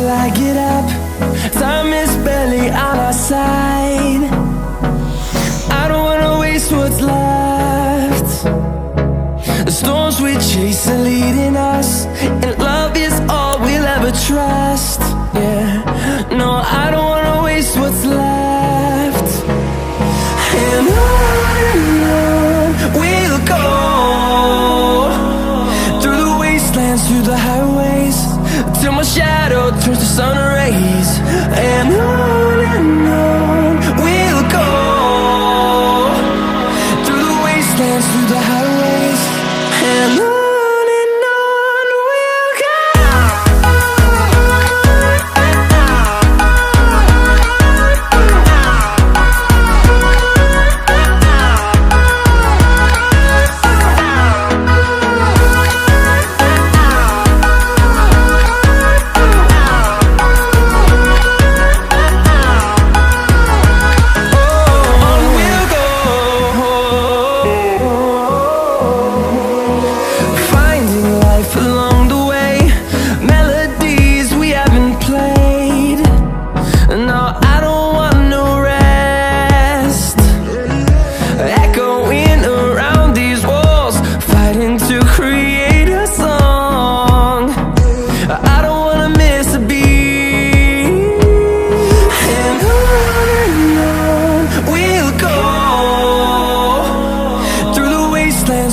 I get up. Time is barely on our side. I don't wanna waste what's left. The storms we chase are leading us, and love is all we'll ever trust. Yeah, no, I don't wanna waste what's left. And on we'll go, through the wastelands, through the highways, till my shadow turns to sun rays. And on we'll go, through the wastelands, through the highways, and on we'll go.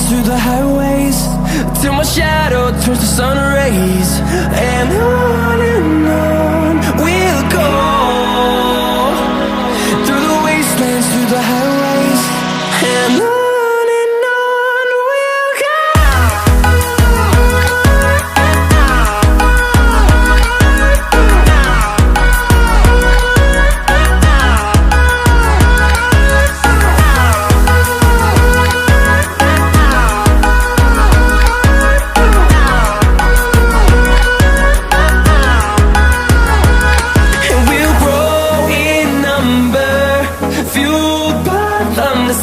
Through the highways, till my shadow turns to sun rays. And on we'll go, through the wastelands, through the highways, and on we'll go.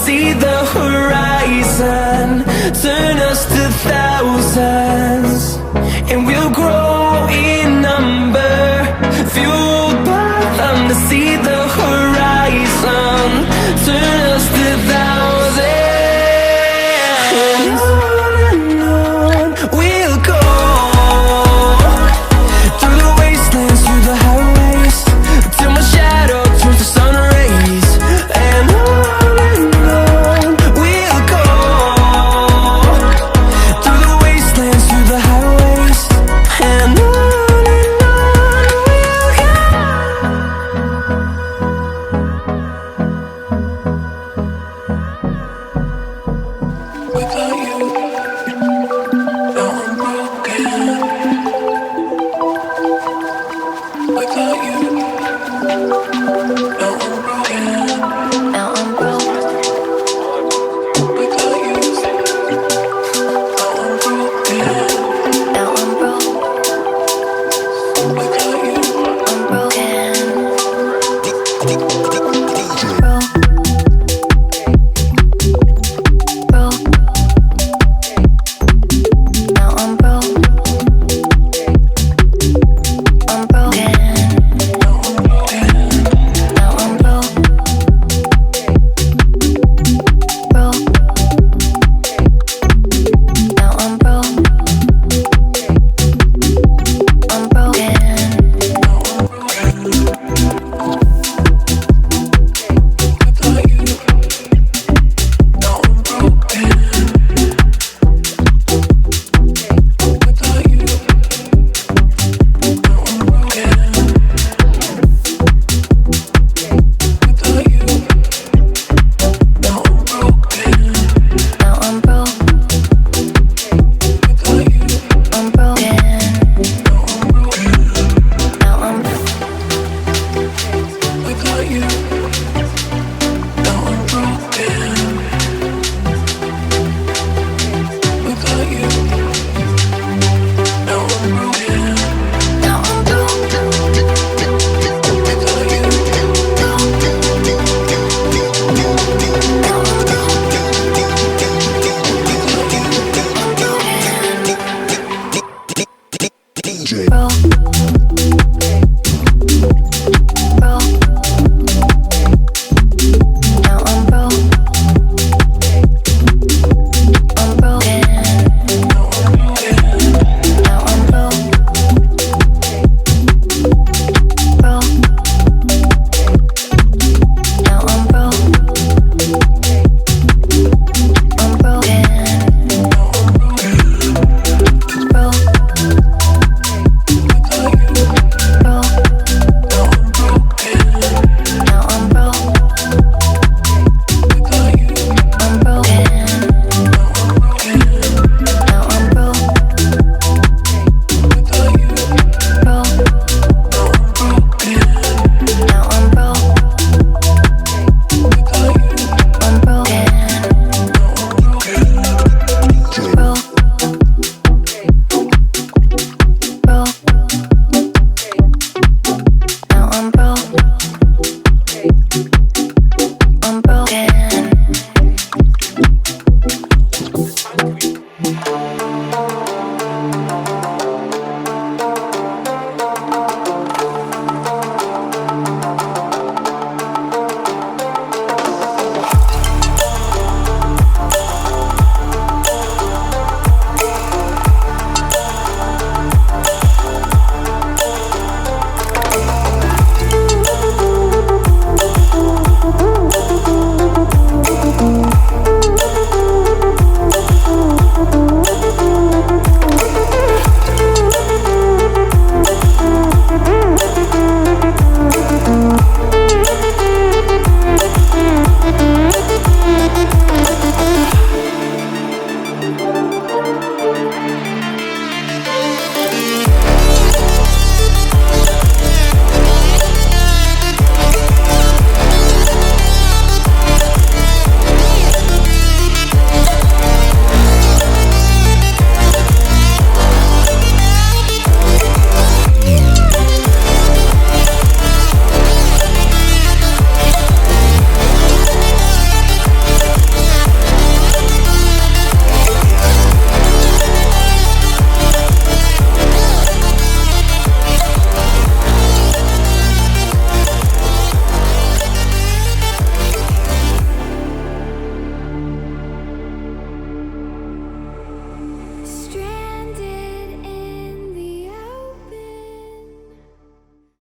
See the horizon, turn us to thousands, and we'll grow in number, fueled by them to see the horizon, turn us to thousands. And on we'll go, through the wastelands, through the highways, till my shadow turns to sun rays. And without you, now I'm broken. Without you, now I'm broken.